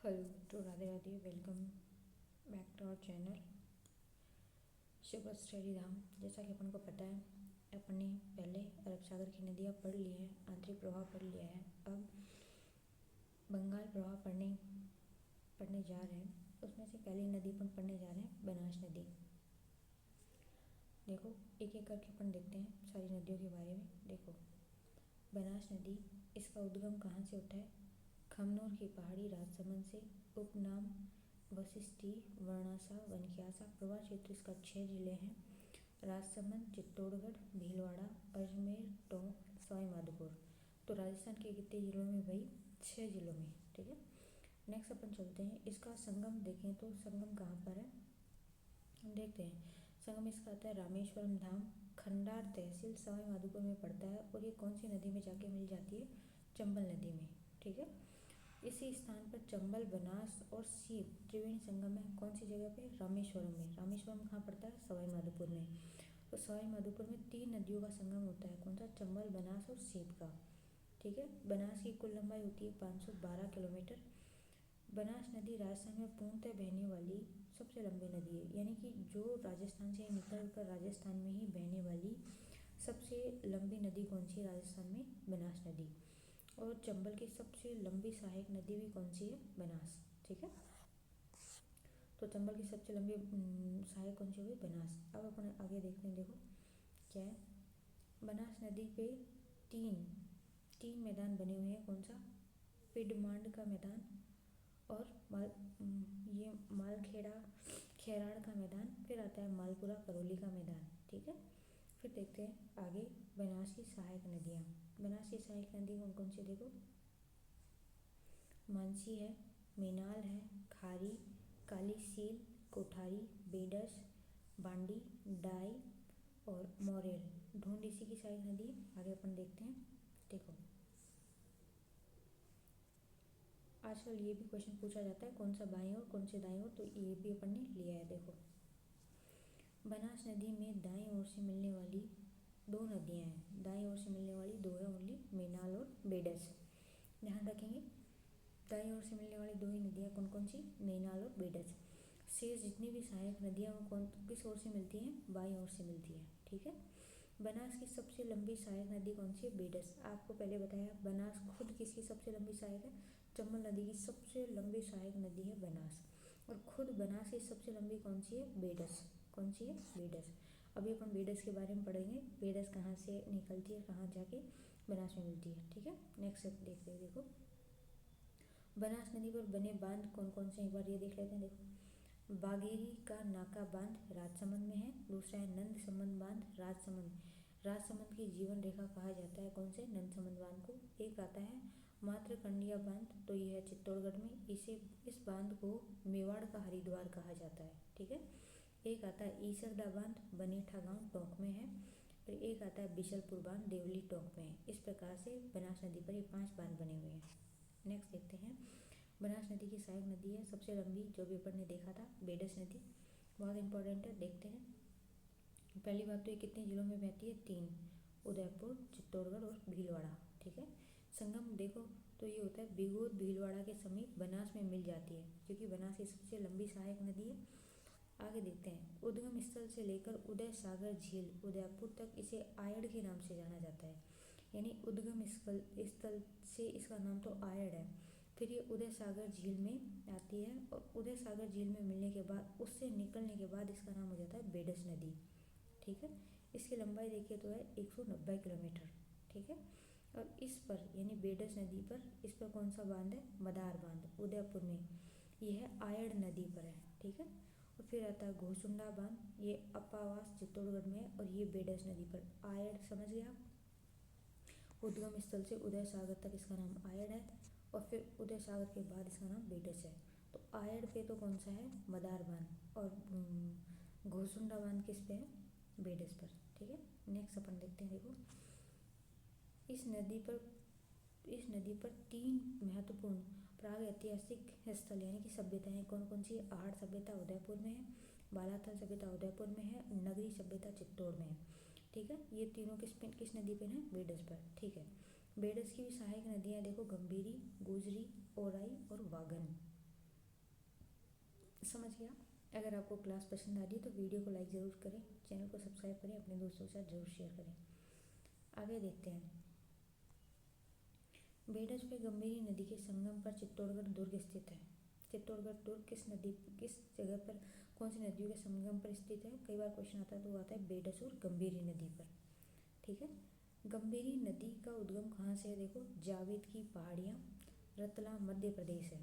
Hello तो Radhe Radhe, welcome back to our channel Shubh study Dham. जैसा कि अपन को पता है, अपन ने पहले अरब सागर की नदियाँ पढ़ ली है, आंतरिक प्रवाह पढ़ लिया है। अब बंगाल प्रवाह पढ़ने जा रहे हैं। उसमें से पहली नदी अपन पढ़ने जा रहे हैं बनास नदी। देखो, एक एक करके अपन देखते हैं सारी नदियों के बारे में। देखो, बनास नदी, इसका उद्गम कहाँ से होता है? खमनोर की पहाड़ी राजसमंद से। उपनाम वशिष्ठी, वर्णासा, वनख्यासा। प्रवाह क्षेत्र इसका 6 जिले हैं: राजसमंद, चित्तौड़गढ़, भीलवाड़ा, अजमेर, टोंक, सवाई माधोपुर। तो राजस्थान के कितने जिलों में भाई? 6 जिलों में। ठीक है, नेक्स्ट अपन चलते हैं। इसका संगम देखें तो संगम कहाँ पर है, हम देखते हैं। संगम इसका आता है रामेश्वरम धाम, खंडार तहसील, सवाई माधोपुर में पड़ता है। और ये कौन सी नदी में जाके मिल जाती है? चंबल नदी में। ठीक है, इसी स्थान पर चंबल, बनास और सीप त्रिवेणी संगम है। कौन सी जगह पे? रामेश्वरम में। रामेश्वरम कहाँ पड़ता है? सवाई माधोपुर में। तो सवाई माधोपुर में 3 नदियों का संगम होता है। कौन सा? चंबल, बनास और सीप का। ठीक है, बनास की कुल लंबाई होती है 512 किलोमीटर। बनास नदी राजस्थान में पूर्णतः बहने वाली सबसे लंबी नदी है, यानी कि जो राजस्थान से निकल कर राजस्थान में ही बहने वाली सबसे लंबी नदी कौन सी है राजस्थान में? बनास नदी। और चंबल की सबसे लंबी सहायक नदी भी कौन सी है? बनास। ठीक है, तो चंबल की सबसे लंबी सहायक कौन सी हुई? बनास। अब अपन आगे देखते हैं। देखो क्या है, बनास नदी पे तीन मैदान बने हुए हैं। कौन सा? पिडमांड का मैदान और ये मालखेड़ा खैराड़ का मैदान, फिर आता है मालपुरा करौली का मैदान। ठीक है, फिर देखते हैं आगे बनास की सहायक नदियाँ। बनास की सहायक नदी कौन कौन सी? देखो, मानसी है, मीनाल है, खारी, काली सील, कोठारी, बेडस, बांडी, डाई और मोरेल। ढूंढ इसी की सहायक नदी है। आगे अपन देखते हैं। देखो, आजकल ये भी क्वेश्चन पूछा जाता है, कौन सा बाईं ओर कौन से दाईं ओर, तो ये भी अपन ने लिया है। देखो, बनास नदी में दाईं ओर से मिलने वाली 2 नदियाँ हैं। दाईं ओर से मिलने वाली 2 है ओनली, मीनाल और बेडस। ध्यान रखेंगे, दाईं ओर से मिलने वाली 2 ही नदियाँ कौन कौन सी? मीनाल और बेडस। शेष जितनी भी सहायक नदियाँ वो कौन किस ओर से मिलती हैं? बाईं ओर से मिलती हैं। ठीक है, बनास की सबसे लंबी सहायक नदी कौन सी है? बेडस। आपको पहले बताया, बनास खुद किसकी सबसे लंबी सहायक है? चंबल नदी की सबसे लंबी सहायक नदी है बनास। और खुद बनास की सबसे लंबी कौन सी है? बेडस। कौन सी है? बेडस। अभी अपन बेडस के बारे में पढ़ेंगे, बेडस कहाँ से निकलती है, कहाँ जाके बनास में मिलती है। ठीक है, नेक्स्ट देखते हैं। देखो, बनास नदी पर बने बांध कौन कौन से, एक बार ये देख लेते हैं। देखो, बागेरी का नाका बांध राजसमंद में है। दूसरा है नंद संबंध बांध, राजसमंद की जीवन रेखा कहा जाता है। कौन से? नंद संबंध बांध को। एक आता है मातृकंडिया बांध, तो ये है चित्तौड़गढ़ में। इस बांध को मेवाड़ का हरिद्वार कहा जाता है। ठीक है, एक आता है ईसरदा बांध, बनेठा गांव टोंक में है। फिर एक आता है बिशलपुर बांध, देवली टोंक में है। इस प्रकार से बनास नदी पर ये 5 बांध बने हुए हैं। नेक्स्ट देखते हैं, बनास नदी की सहायक नदी है सबसे लंबी, जो भी अपन ने देखा था, बेडस नदी। बहुत इंपॉर्टेंट है, देखते हैं। पहली बात तो ये कितने जिलों में बहती है? 3, उदयपुर, चित्तौड़गढ़ और भीलवाड़ा। ठीक है, संगम देखो तो ये होता है बिगोद भीलवाड़ा के समीप बनास में मिल जाती है, क्योंकि बनास की सबसे लंबी सहायक नदी है। आगे देखते हैं, उद्गम स्थल से लेकर उदय सागर झील उदयपुर तक इसे आयड़ के नाम से जाना जाता है। यानी उद्गम स्थल से इसका नाम तो आयड़ है। फिर ये उदय सागर झील में आती है, और उदय सागर झील में मिलने के बाद, उससे निकलने के बाद इसका नाम हो जाता है बेडस नदी। ठीक है, इसकी लंबाई देखिए तो है 190 किलोमीटर। ठीक है, और इस पर यानी बेडस नदी पर, इस पर कौन सा बांध है? मदार बांध, उदयपुर में। यह है आयड़ नदी पर है। ठीक है, और फिर आता है घोसुंडा बांध, ये अपावास चित्तौड़गढ़ में है, और ये बेडस नदी पर। आयड़ समझ गए आप, उद्गम स्थल से उदय सागर तक इसका नाम आयड़ है, और फिर उदय सागर के बाद इसका नाम बेडस है। तो आयड़ पे तो कौन सा है? मदार बांध, और घोसुंडा बांध किस पे है? बेडस पर। ठीक है, नेक्स्ट अपन देखते हैं। देखो, इस नदी पर 3 महत्वपूर्ण प्राग ऐतिहासिक स्थल यानी कि सभ्यताएं कौन कौन सी? आहड़ सभ्यता उदयपुर में है, बालाथल सभ्यता उदयपुर में है, नगरी सभ्यता चित्तौड़ में है। ठीक है, ये तीनों किस नदी पर है? बेडस पर। ठीक है, बेडस की भी सहायक नदियाँ देखो, गंभीरी, गुजरी, ओराई और वागन। समझ गया। अगर आपको क्लास पसंद आ रही है तो वीडियो को लाइक ज़रूर करें, चैनल को सब्सक्राइब करें, अपने दोस्तों के साथ ज़रूर शेयर करें। आगे देखते हैं। बेडज पे गंभीरी नदी के संगम पर चित्तौड़गढ़ दुर्ग स्थित है। चित्तौड़गढ़ दुर्ग किस जगह पर, कौन सी नदियों के संगम पर स्थित है? कई बार क्वेश्चन आता है तो आता है बेडज और गंभीरी नदी पर। ठीक है, गंभीरी नदी का उद्गम कहाँ से है? देखो, जावेद की पहाड़ियाँ, रतलाम मध्य प्रदेश है।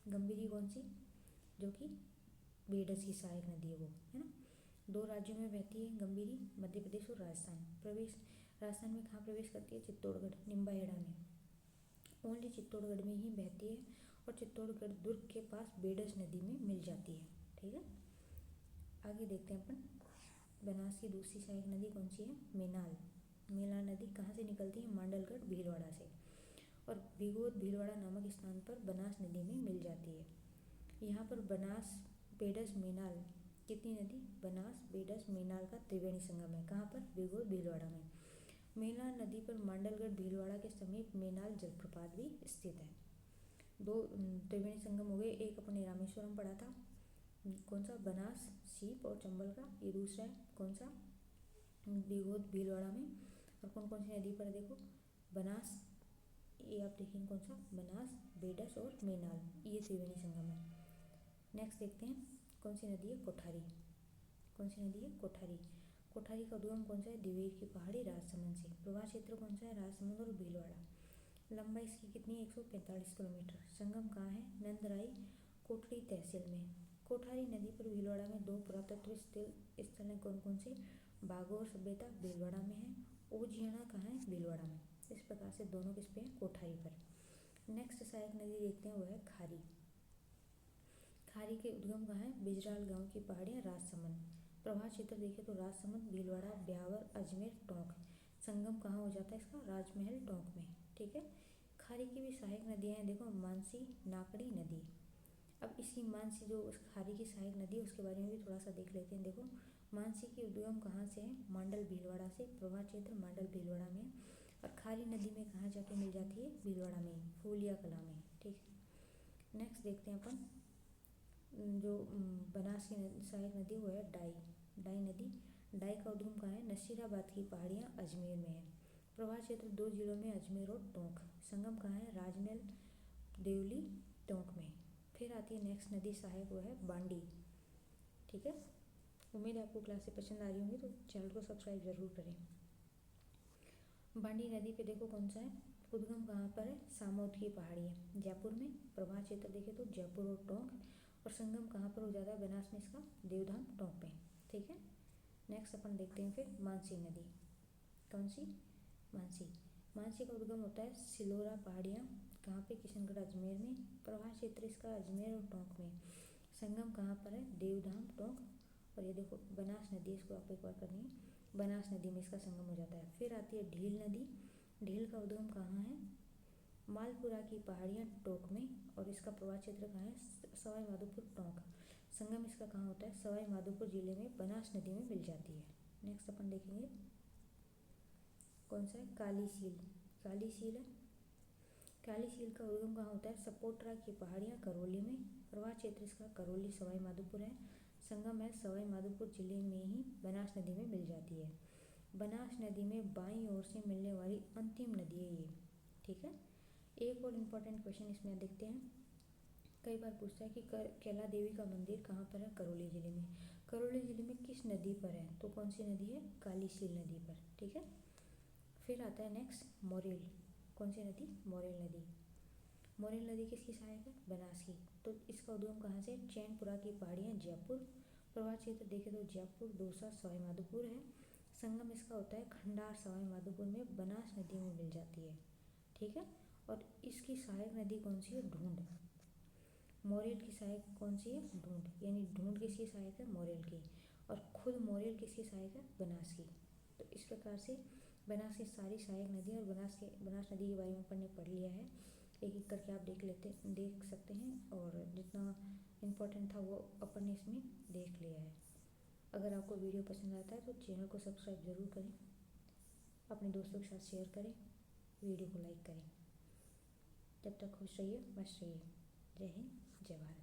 गंभीरी कौन सी? जो कि बेडज की सहायक नदी है वो, है ना। 2 राज्यों में बहती है गंभीरी, मध्य प्रदेश और राजस्थान। प्रवेश राजस्थान में कहाँ प्रवेश करती है? चित्तौड़गढ़, निम्बाहेड़ा में। ओनली चित्तौड़गढ़ में ही बहती है और चित्तौड़गढ़ दुर्ग के पास बेडज नदी में मिल जाती है। ठीक है, आगे देखते हैं अपन। बनास की दूसरी सहायक नदी कौन सी है? मेनाल। मेनाल नदी कहाँ से निकलती है? मांडलगढ़ भीलवाड़ा से, और भिगोद भीलवाड़ा नामक स्थान पर बनास नदी में मिल जाती है। यहाँ पर बनास बेडज मेनाल कितनी नदी? बनास बेडज मेनाल का त्रिवेणी संगम है। कहाँ पर? भिगोद भीलवाड़ा में। मेनाल नदी पर मांडलगढ़ भीलवाड़ा के समीप मेनाल जलप्रपात भी स्थित है। 2 त्रिवेणी संगम हो गए। एक अपने रामेश्वरम पढ़ा था, कौन सा? बनास सीप और चंबल का। ये दूसरा है कौन सा? भिगोद भीलवाड़ा में। और कौन कौन सी नदी पर है? देखो, बनास, ये आप देखेंगे कौन सा? बनास, बेडज और मेनाल, ये त्रिवेणी संगम है। नेक्स्ट देखते हैं, कौन सी नदी है? कोठारी। कौन सी नदी है? कोठारी। कोठारी का उद्गम कौन सा है? दिवेर की पहाड़ी, राजसमंद से। प्रवाह क्षेत्र कौन सा है? राजसमंद और भीलवाड़ा। लंबाई इसकी कितनी है? 145 किलोमीटर। संगम कहाँ है? नंदराई, कोटड़ी तहसील में। कोठारी नदी पर भीलवाड़ा में 2 पुरातत्व स्थल हैं। कौन कौन से? बागोर सभ्यता भीलवाड़ा में है, ओजियाना कहाँ है? भीलवाड़ा में। इस प्रकार से दोनों किस पे हैं? कोठारी पर। नेक्स्ट सहायक नदी देखते हैं, वो है खारी। खारी के उद्गम कहाँ है? बिजराल गांव की पहाड़ियाँ, राजसमंद। प्रवाह क्षेत्र देखें तो राजसमंद, भीलवाड़ा, ब्यावर, अजमेर, टोंक। संगम कहाँ हो जाता है इसका? राजमहल, टोंक में। ठीक है, खारी की भी सहायक नदियाँ हैं। देखो, मानसी, नाकड़ी नदी। अब इसकी मानसी, जो उस खारी की सहायक नदी है, उसके बारे में भी थोड़ा सा देख लेते हैं। देखो, मानसी की उद्गम कहाँ से है? मांडल भीलवाड़ा से। प्रवाह क्षेत्र मांडल भीलवाड़ा में। और खारी नदी में कहाँ जाके मिल जाती है? भीलवाड़ा में, फूलिया कला में। ठीक है, नेक्स्ट देखते हैं अपन। जो बनास की सहायक नदी वो है डाई। डाई नदी। डाई का उद्गम कहाँ है? नसीराबाद की पहाड़ियाँ, अजमेर में है। प्रवाह क्षेत्र 2 जिलों में, अजमेर और टोंक। संगम कहाँ है? राजमहल, देवली, टोंक में। फिर आती है नेक्स्ट नदी सहायक, वो है बांडी। ठीक है, उम्मीद है आपको क्लासेस पसंद आ रही होंगी, तो चैनल को सब्सक्राइब ज़रूर करें। बांडी नदी पे देखो कौन सा है? उद्गम कहाँ पर है? सामौद की पहाड़ी है, जयपुर में। प्रवाह क्षेत्र देखें तो जयपुर और टोंक। और संगम कहाँ पर हो जाता है बनास में इसका? देवधाम, टोंक में। ठीक है, नेक्स्ट अपन देखते हैं फिर मानसी नदी। कौन सी? मानसी। मानसी का उद्गम होता है सिलोरा पहाड़ियाँ, कहाँ पे? किशनगढ़, अजमेर में। प्रवाह क्षेत्र इसका अजमेर और टोंक में। संगम कहाँ पर है? देवधाम, टोंक। और ये देखो बनास नदी, इसको आप एक बार करनी है, बनास नदी में इसका संगम हो जाता है। फिर आती है ढील नदी। ढील का उद्गम कहाँ है? मालपुरा की पहाड़ियाँ, टोंक में। और इसका प्रवाह क्षेत्र कहाँ है? सवाई माधोपुर, टोंक। संगम इसका कहाँ होता है? सवाई माधोपुर जिले में, बनास नदी में मिल जाती है। नेक्स्ट अपन देखेंगे कौन सा है? काली सील। काली सील है। काली सील का उद्गम कहाँ होता है? सपोट्रा की पहाड़ियाँ, करौली में। प्रवाह क्षेत्र इसका करौली, सवाई माधोपुर है। संगम है सवाई माधोपुर जिले में ही, बनास नदी में मिल जाती है। बनास नदी में बाईं ओर से मिलने वाली अंतिम नदी है ये। ठीक है, एक और इम्पोर्टेंट क्वेश्चन इसमें देखते हैं। कई बार पूछता है कि कैला देवी का मंदिर कहाँ पर है? करौली जिले में। करौली जिले में किस नदी पर है? तो कौन सी नदी है? काली सील नदी पर। ठीक है, फिर आता है नेक्स्ट मोरेल। कौन सी नदी? मोरेल नदी। मोरेल नदी किसकी सहायक है? बनास की। तो इसका उद्गम कहाँ से? चैनपुरा की पहाड़ियाँ, जयपुर। प्रवाह क्षेत्र देखें तो जयपुर, दौसा, सवाई माधोपुर है। संगम इसका होता है खंडार, सवाई माधोपुर में, बनास नदी में मिल जाती है। ठीक है, और इसकी सहायक नदी कौन सी है? ढूंढ। मोरेल की सहायक कौन सी है? ढूंढ। यानी ढूंढ किसकी सहायक है? मोरेल की। और खुद मोरेल किसकी सहायक है? बनास की। तो इस प्रकार से बनास की सारी सहायक नदियाँ और बनास नदी के बारे में अपन ने पढ़ लिया है। एक एक करके आप देख सकते हैं, और जितना इम्पोर्टेंट था वो अपन ने इसमें देख लिया है। अगर आपको वीडियो पसंद आता है तो चैनल को सब्सक्राइब ज़रूर करें, अपने दोस्तों के साथ शेयर करें, वीडियो को लाइक करें। जब तक खुश रहिए, मस्त रहिए। जय हिंद, जय भारत।